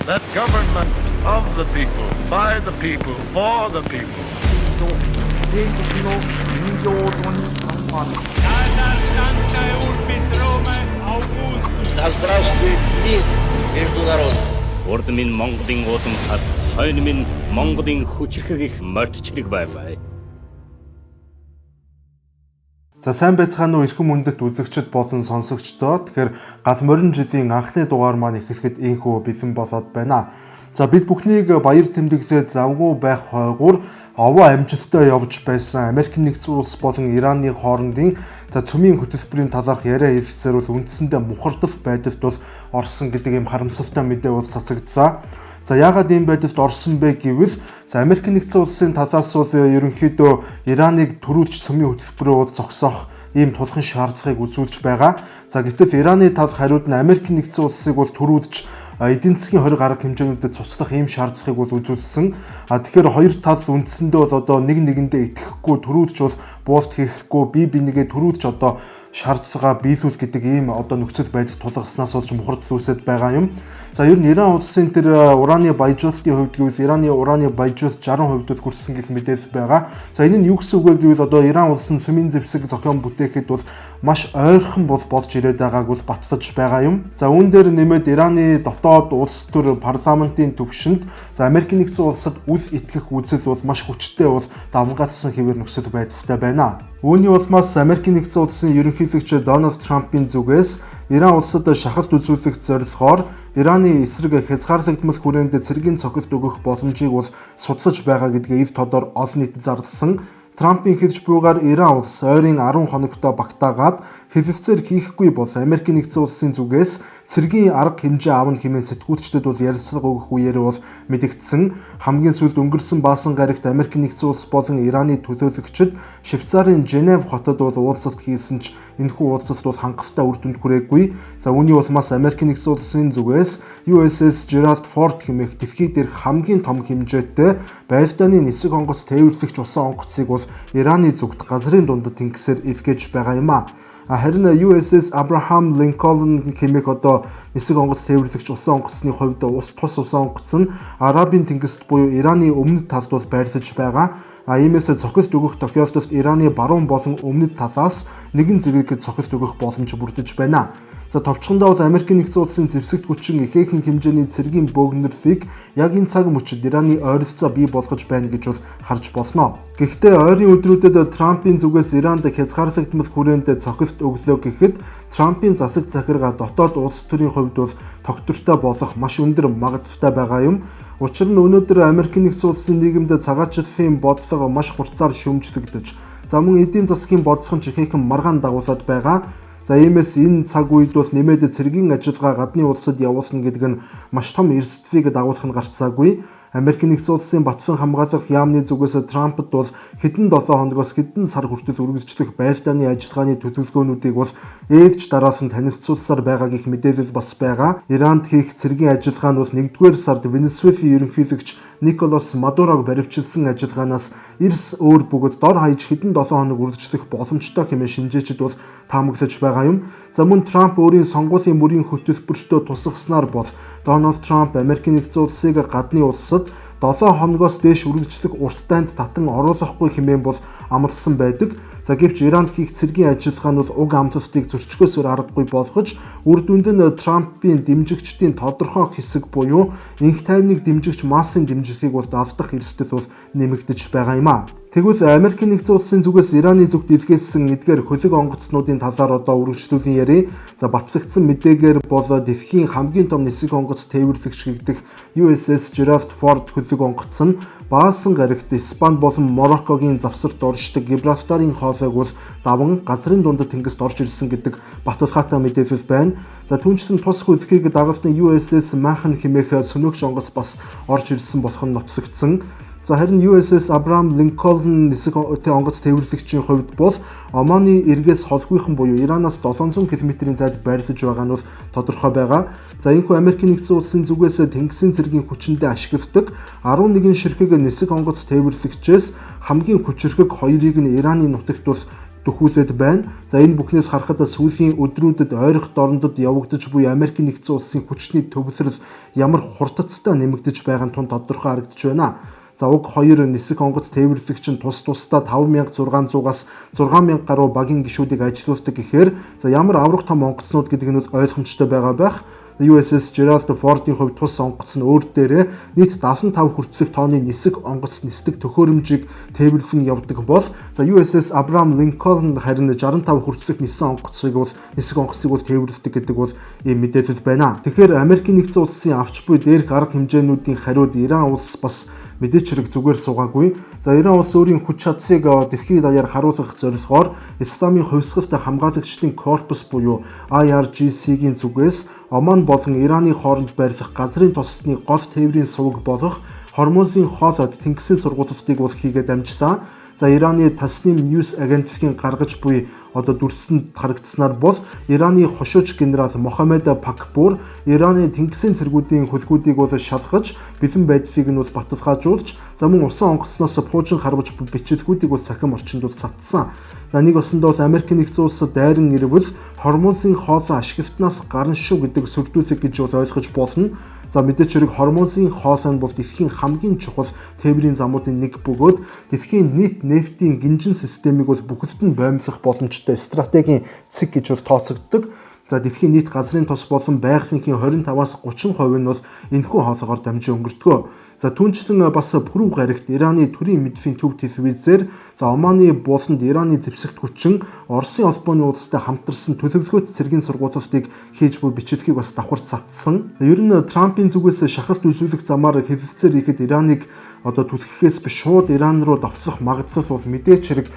That government of the people, by the people, for the people. Да здравствует мир между народами. Урд минь Монголын уудам хад, хойно минь Монголын хүчрхэг их мордчлог байваа. За сайн байцгаана уу эрхэм мөндөд үзэгчд болон сонсогчдоо. Тэгэхээр гал морин жилийн анхны дугаар маань эхлэхэд инхүү бэлэн болоод байна. За бид бүхнийг баяр тэмдэглээд завгүй байх хойгуур овоо амжилттай явж байсан Америкийн нэгдсэн улс болон Ираны хоорондын цөмийн хөтөлбөрийн талаарх яриа хэлцээр бол үндсэндээ мухардах байдалд бол орсон гэдэг юм харамсалтай мэдээ бол цацагдлаа. За яагаад ийм байдалд орсон бэ гэвэл Америкийн нэгдсэн улсын талаас бол ерөнхийдөө Ираныг төрүүлж цөмийн хөтөлбөрөөр зогсоох ийм тулхан шаардлагыг үзүүлж байгаа. За гэтэл Ираны тал хариуд нь Америкийн нэгдсэн улсыг бол төрүүлж эдийн засгийн 20 гаруй хэмжээнд цуцлах ийм шаардлагыг бол үзүүлсэн. Тэгэхээр хоёр тал үндсэндээ бол одоо нэг нэгэндээ итгэхгүй төрүүлж бол буулт хийхгүй бие бинийгээ төрүүлж одоо шаардлагаа биелүүлэх гэдэг ийм одоо нөхцөл байдал тулгаснаас болж мухардл үүсэж байгаа юм. За ер нь Иран улсын тэр ураны баяжуулалтын хувьд гэвэл Ираны ураны баяжуулалт 60% хүрсэн гэх мэдээлэл байгаа. За энэ нь юу гэсэн үг вэ гэвэл одоо Иран улс нь цөмийн зэвсэг зохион бүтээхэд бол маш ойрхон бол болж ирээд байгааг бол батлаж байгаа юм. За үүн дээр нэмээд Ираны дотоод улс төр парламентын төвшөнд за Америкийн нэгдсэн улсад үл итгэх үзэл бол маш хүчтэй бол давмгаалсан хэвээр нөхцөл байдалтай байна. Үүний улмаас Америкийн нэгдсэн улсын ерөнхийлөгч Дональд Трампын зүгээс Иран улсад шахалт үзүүлэх зорилгоор Ираны эсрэг хязгаарлагдмал хүрээнд цэргийн цогцолт өгөх боломжийг бол судлаж байгаа гэдгээ эв тодор олон нийтэд зарласан. Трампын хэлж буйгаар Иран улс ойрын 10 хоногтой багтаагаад хэвлэлцээр хийхгүй бол Америкийн нэгдсэн улсын зүгээс цэргийн арга хэмжээ авна хэмээн сэтгүүлчдэд бол ярилцлага өгөх үеэр бол мэдэгдсэн. Хамгийн сүүлд өнгөрсөн баасан гарагт Америкийн нэгдсэн улс болон Ираны төлөөлөгчид Швейцарын Женев хотод бол уулзалт хийсэн ч энэхүү уулзалт бол хангалттай үр дүнд хүрээгүй. За үүний улмаас Америкийн нэгдсэн улсын зүгээс USS Gerald Ford хэмээх дэлхийд дээрх хамгийн том хэмжээтэй байлдааны нисэг онгоц тээвэрлэгч усан онгоцыг бол Ираны зүгт газрын дундад тэнгисээр эвгэж байгаа юм а. Харин USS Abraham Lincoln хэмээх одоо нисэг онгоц тээвэрлэгч усан онгоцны хувьд тус усан онгоц нь Арабын тэнгист буюу Ираны өмнөд талд бол байрлаж байгаа. Иймээс цохилт өгөх тохиолдолд Ираны баруун болон өмнөд талаас нэгэн зэрэг цохилт өгөх боломж бүрдэж байна. За товчхондоо бол Америкийн нэгдсэн улсын зэвсэгт хүчин ихээхэн хэмжээний цэргийн бөөгнөрлийг яг энэ цаг мөчид Ираны ойролцоо бий болгож байна гэж бол харж болно. Гэхдээ ойрын өдрүүдэд Трампын зүгээс Иранд хязгаарлагдмал хүрээнд цохилт өглөө гэхэд Трампын засаг захиргаа дотоод улс төрийн хувьд бол тогтвортой болох маш өндөр магадлалтай байгаа юм. Учир нь өнөөдөр Америкийн нэгдсэн улсын нийгэмд цагаачлалын бодлого маш хурцаар шүүмжлэгдэж, за мөн эдийн засгийн бодлого ч ихээхэн маргаан дагуулад байгаа. За иймээс энэ цаг үед бол нэмээд цэргийн ажиллагаа гадны улсад явуулна гэдэг нь маш том эрсдлийг дагуулах нь гарцаагүй. Америкийн нэгдсэн улсын батлан хамгаалах яамны зүгээс Трампд бол хэдэн 7 хоногоос хэдэн сар хүртэл үргэлжлэх байлдааны ажиллагааны төлөвлөгөөнүүдийг бол ээлж дараалал нь танилцуулсаар байгаа гэх мэдээлэл бас байгаа. Иранд хийх цэргийн ажиллагаа нь бол 1-р сард Венесуэлийн ерөнхийлөгч Николас Мадурог баривчилсан ажиллагаанаас эрс өөр бөгөөд дор хаяж хэдэн 7 хоног үргэлжлэх боломжтой хэмээн шинжээчид бол таамаглаж байгаа юм. За мөн Трамп өөрийн сонгуулийн мөрийн хөтөлбөртөө тусгаснаар бол Дональд Трамп Америкийн нэгдсэн улсыг гадны улсад 7 хоногоос дээш үргэлжлэх урт дайнд татан оруулахгүй хэмээн бол амласан байдаг. За гэвч Иранд хийх цэргийн ажиллагаа нь бол уг амлалтыг зөрчгөөсөр аргагүй болгож үр дүнд нь Трампын дэмжигчдийн тодорхой хэсэг буюу инх тайвныг дэмжигч массын дэмжлэгийг бол давтах эрсдэл бол нэмэгдэж байгаа юм а. Тэгвэл Америкийн нэгдсэн улсын зүгээс Ираны зүгт илгээсэн эдгээр хөлөг онгоцнуудын талаар одоо үргэлжлүүлэн ярив. За батлагдсан мэдээгээр бол дэлхийн хамгийн том нисэг онгоц тээвэрлэгч гэдэг USS Gerald Ford хөлөг онгоц нь баасан гарагт Испани болон Мороккогийн завсарт оршдог Гибралтарын хоолойг бол даван газрын дундад тэнгист орж ирсэн гэдэг баталгаатай мэдээлэл байна. За түүнчлэн тус хөлөгийг дагавтан USS Mahan хэмээх сөнөөгч онгоц бас орж ирсэн болох нь нотлогдсон. За харин USS Abraham Lincoln нисэг онгоц тээвэрлэгчийн хувьд бол Оманы эргээс холгүйхан буюу Иранаас 700 км-ийн зайд байрлаж байгаа нь бол тодорхой байгаа. За энэхүү Америкийн нэгдсэн улсын зүгээс тэнгисийн цэргийн хүчиндээ ашигладаг 11 ширхэг нисэг онгоц тээвэрлэгчээс хамгийн хүчирхэг хоёрыг нь Ираны нутагт бол төхүүлээд байна. За энэ бүхнээс харахад сүүлийн өдрүүдэд ойрох дорндод явагдаж буй Америкийн нэгдсэн улсын хүчний төвлөрөл ямар хурдцтай нэмэгдэж байгаа нь тун тодорхой харагдаж байна. За уг хоёр нисэх онгоц тээвэрлэгч нь тусдаа 5600-аас 6000 гаруй багийн гишүүдийг ажилуулдаг гэхээр за ямар аврах том онгоцнууд гэдэг нь ойлгомжтой байгаа байх. USS Gerald Ford-ийн хувьд тус онгоц нь өөр дээрээ нийт 75 хүртэлх тонны нисэх онгоц нисдэг төхөөрөмжийг тээвэрлэн явдаг бол за USS Abraham Lincoln харин 65 хүртэлх нисэх онгоцыг бол тээвэрлэдэг гэдэг бол ийм мэдээлэл байна. Тэгэхээр Америкийн нэгдсэн улсын авч буй дээрх арга хэмжээнүүдийн хариуд Иран улс бас мэдээч хэрэг зүгээр суугаагүй. За Иран улс өөрийн хүч чадлыг дэлхийд даяар харуулах зорилгоор Исламын хувьсгалт хамгаалагчдын корпус буюу IRGC-гийн зүгээс Оман болон Ираны хооронд байрлах газрын тосны гол тээврийн суваг болох Хормузын хоолойд тэнгисийн сургуулалтыг бол хийгээд амжлаа. За Ираны Tasnim News агентлагийн гаргаж буй дүрсэнд харагдсанаар бол Ираны хошууч генерал Мохаммед Пакбур Ираны тэнгисийн цэргүүдийн хөлгүүдийг бол шалгаж бэлэн байдлыг нь бол баталгаажуулж за мөн усан онгоцноос пуужин харваж бичилгүүдийг бол цахим орчинд бол цацсан. За нэг усандаа бол Америкийн нэгдсэн улсад дайран ирвэл Хормузын хоолой ашиглалтнаас гарна шүү гэдэг сүрдүүлэг гэж бол ойлгож болно. За мэдээч хэрэг Хормузын хоолой нь бол дэлхийн хамгийн чухал тээврийн замуудын нэг бөгөөд дэлхийн нийт нефтийн гинжин системийг бол бүхэлд нь боомлох боломжтой стратегийн цэг гэж бол тооцогддог. За дэлхийн нийт газрын тос болон байгалийн 25-аас 30% нь бол энэхүү хоолойгоор дамжин өнгөрдөг. За түүнчлэн бас пүрэв гарагт Ираны төрийн мэдлийн төв телевизээр за Оманы болонд Ираны зэвсэгт хүчин Оросын холбооны улстай хамтарсан төлөвлөгөөт цэргийн сургуулалтыг хийж буй бичлэгийг бас давхар цацсан. Ер нь Трампын зүгээс шахалт үзүүлэх замаар хэвлэлцээр ихэд Ираныг түлхэхээс биш шууд Иран руу давтлах магадлал бол мэдээч хэрэг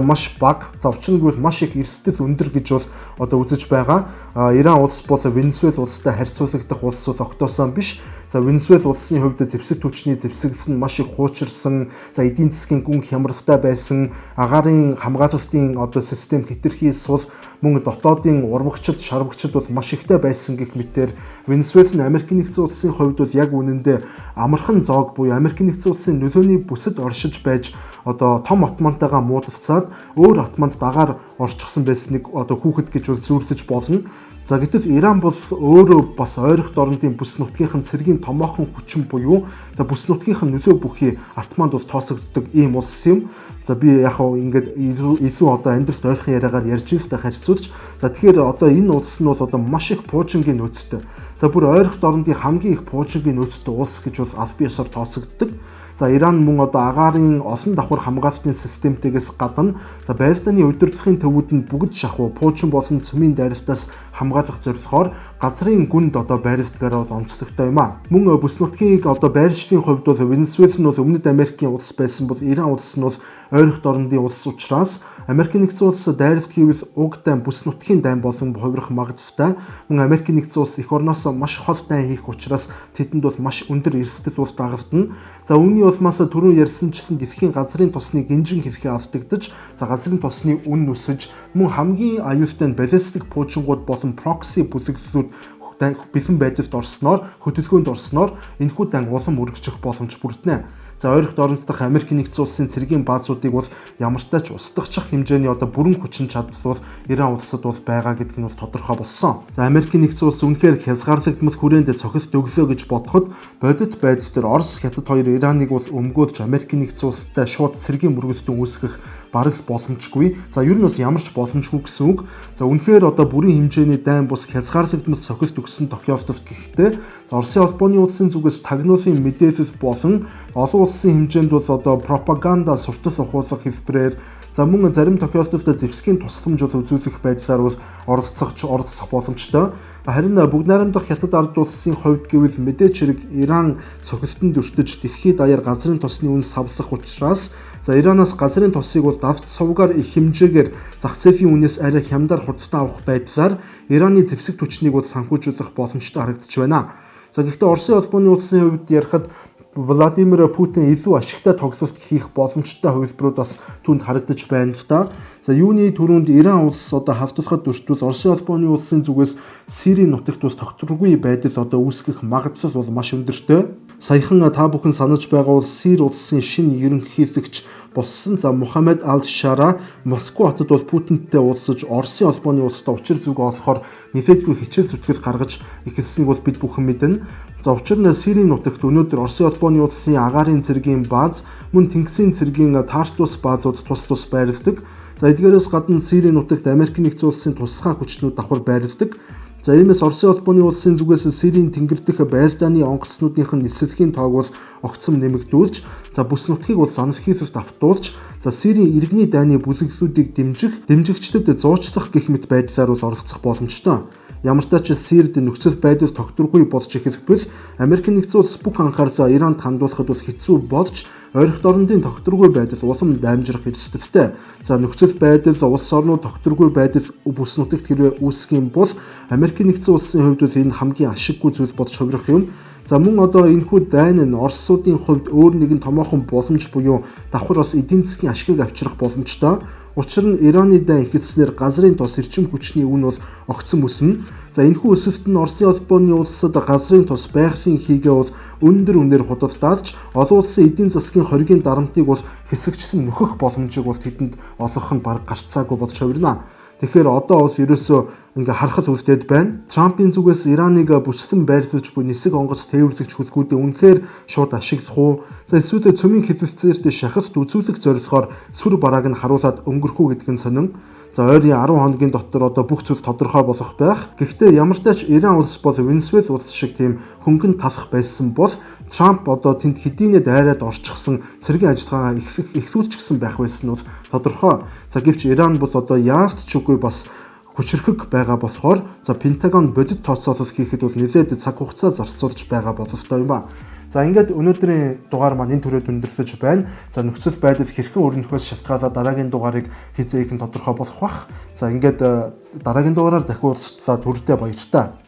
маш бага. За учир нь бол маш их эрсдэл өндөр гэж бол үзэж байгаа. Иран улс бол Венесуэл улстай харьцуулагдах улс бол огтоосон биш. За Венесуэл улсын хувьд зэвсэг түвшний зэвсэглэл нь маш их хуучирсан. За эдийн засгийн гүн хямралтай байсан. Агаарын хамгаалалтын систем хэтэрхий сул мөн дотоодын урмагчид, шарвагчид бол маш ихтэй байсан гэх мэтээр Венесуэл нь Америкийн нэгдсэн улсын хувьд бол яг үнэндээ амархан зоог буюу Америкийн нэгдсэн улсын нөлөөний бүсэд оршиж байж том отмантайгаа муудалцаад өөр отманд дагаар орчихсон байсныг хүүхэд гэж бол зүйрлэж болно. За гэтэл Иран бол өөрөө бас ойрох дорнодын бүс нутгийнхэн цэргийн томоохон хүчин буюу за бүс нутгийнхэн нөлөө бүхий атманд бол тооцогддог ийм улс юм. За би яг ингээд илүү амьдралд ойрхон яриагаар ярьж илтэй харьцуулж за тэгэхээр энэ улс нь бол маш их пуужингийн нөөцтэй. За бүр ойрох дорнодын хамгийн их пуужингийн нөөцтэй улс гэж бол аль биесээр тооцогддог. За Иран мөн агаарын олон давхар хамгаалалтын системтэйгээс гадна за байртааны удирдлагын төвүүд нь бүгд шахуу пуучин болон цөмийн дайралтаас хамгаалах зорилгоор газрын гүнд байрлалдгаар бол онцлогтой юм а. Мөн бүс нутгийг байршлын хувьд бол Венесуэл нь бол Өмнөд Америкийн улс байсан бол Иран улс нь бол ойрох дорнодын улс учраас Америкийн нэгдсэн улс дайралт хийвэл уг дайн бүс нутгийн дайн болон хувирах магадлалтай. Мөн Америкийн нэгдсэн улс эх орноос маш хол дайн хийх учраас тэдэнд бол маш өндөр эрсдэл бол дагагдана. За үүний улмаас түрүү ярьсанчлан дэлхийн газрын тосны гинжин хэлхээ автагдаж за газрын тосны үн нүсэж мөн хамгийн аюултай нь баллистик пуужингууд болон прокси бүлэглэлүүд бэлэн байдалд орсноор хөдөлгөөнд орсноор энэхүү дан улам үргэлжих боломж бүрднэ. За ойрох дорнод дахь Америкийн нэгдсэн улсын цэргийн баазуудыг бол ямартай ч устгахчих хэмжээний бүрэн хүчин чадал бол Иран улсад бол байгаа гэдэг нь бол тодорхой болсон. За Америкийн нэгдсэн улс үнэхээр хязгаарлагдмал хүрээнд цохилт өглөө гэж бодоход бодит байдал дээр Орос, Хятад хоёр Ираныг бол өмгөөлж Америкийн нэгдсэн улстай шууд цэргийн мөргөлтөн үүсгэх бараг л боломжгүй. За ер нь бол ямар ч боломжгүй гэсэн үг. За үнэхээр бүрийн хэмжээний дайн бус хязгаарлагдмал цохилт өгсөн тохиолдолд гэхдээ Оросын холбооны улсын зүгээс тагнуулын мэдээлэл болон олон улсын хэмжээнд бол пропаганда суртал ухуулах хэлбэрээр за мөн зарим тохиолдолд зэвсгийн тусламж үзүүлэх байдлаар бол оролцох боломжтой. Харин бүгд найрамдах Хятад ард улсын хувьд гэвэл мэдээч хэрэг Иран цохилтонд өртөж дэлхийд даяар газрын тосны үн савлах учраас за Иранаас газрын тосыг бол давт сувгаар их хэмжээгээр зах зээлийн үнээс арай хямдар худалдан авах байдлаар Ираны зэвсэг түвшнийг бол санхүүжүүлэх боломжтой харагдаж байна. За гэхдээ Оросын холбооны улсын хувьд ярихад Владимир Путин илүү ашигтай тоглолт хийх боломжтой хувилбарууд бас түүнд харагдаж байна л да. За юуны түрүүнд Иран улс хавталхад өртвөл Оросын холбооны улсын зүгээс Сирийн нутагт бас тогтворгүй байдал үүсгэх магадлал бол маш өндөртэй. Саяхан та бүхэн санаж байгаа бол Сирь улсын шинэ ерөнхийлөгч болсон Мухаммед Ал-Шара Москва хотод бол Путинтэй уулзаж Оросын холбооны улстай учир зүг олохоор нэлээдгүй хичээл зүтгэл гаргаж эхэлсэнийг бол бид бүхэн мэднэ. Учир нь Сирийн нутагт өнөөдөр Оросын холбооны улсын агаарын цэргийн бааз, мөн тэнгисийн цэргийн Тартус баазууд тус байрладаг. Эдгээрээс гадна Сирийн нутагт Америк нэгдсэн улсын тусгай хүчнүүд давхар байрладаг. Иймээс Оросын холбооны улсын зүгээс Сирийн тэнгэр дэх байрдааны онгоцнуудынх нь нислэгийн тоог бол огцом нэмэгдүүлж, бүс нутгийг бол санал хийсэст автуулж, Сирийн иргэний дайны бүлэглүүдийг дэмжигчдэд зуучлах гэх мэт байдлаар бол оролцох боломжтой. Ямар ч тач Сирид нөхцөл байдал тогтворгүй болж эхэлбэл Америк нэгдсэн улс бүх анхаарлаа Иранд хандуулахад бол хэцүү болж ойролт орондын тогтворгүй байдал улам дамжирах эрсдэлтэй. Нөхцөл байдал улс орнууд тогтворгүй байдал бүс нутагт хэрвээ үүсэх юм бол Америк нэгдсэн улсын хувьд бол энэ хамгийн ашиггүй зүйл болж хувирах юм. Мөн одоо энэхүү дайн нь Оросуудын хувьд өөр нэгэн томоохон боломж буюу давхар бас эдийн засгийн ашгийг авчрах боломжтой. Учир нь Ираны дайн эхэлснээр газрын тос эрчим хүчний үн бол огцом өснө. Энэхүү өсөлт нь Оросын холбооны улсад газрын тос байгалийн хийгээ бол өндөр үнээр худалдаалж, олон улсын эдийн засгийн хоригийн дарамтыг бол хэсэгчлэн нөхөх боломжийг бол тэдэнд олгох нь бараг гарцаагүй болж хувирна. Тэгэхээр одоо бол ерөөсөө харахад үлдээд байна. Трампын зүгээс Ираныг бүслэн байрлуулж буй нисэг онгоц тээвэрлэгч хүлгүүдээ үнэхээр шууд ашиглах уу? Эсвэл цөмийн хэлэлцээрт шахалт үзүүлэх зорилгоор сүр барааг нь харуулад өнгөрөх үү гэдг нь сонин. Ойрын 10 хоногийн дотор одоо бүх зүйл тодорхой болох байх. Гэхдээ ямар ч тач Иран улс бол Венесуэла улс шиг тийм хөнгөн талах байсан бол Трамп одоо тэнд хэдийнэ дайраад орчихсон цэргийн ажиллагаа эхлүүлчихсэн байх байсан бол тодорхой. Гэвч Иран бол одоо яавт ч үгүй бас хүчрхэг байгаа болохоор Пентагон бодит тооцоолол хийхэд бол нэлээд цаг хугацаа зарцуулж байгаа бололтой юм ба. Ингээд өнөөдрийн дугаар маань энэ төрөйд өндөрлөж байна. Нөхцөл байдал хэрхэн өрнөхөөс шалтгаалаад дараагийн дугаарыг хизээх нь тодорхой болох бах. Ингээд дараагийн дугаараар дахин уулзтлаа. Түрдээ баярлалаа.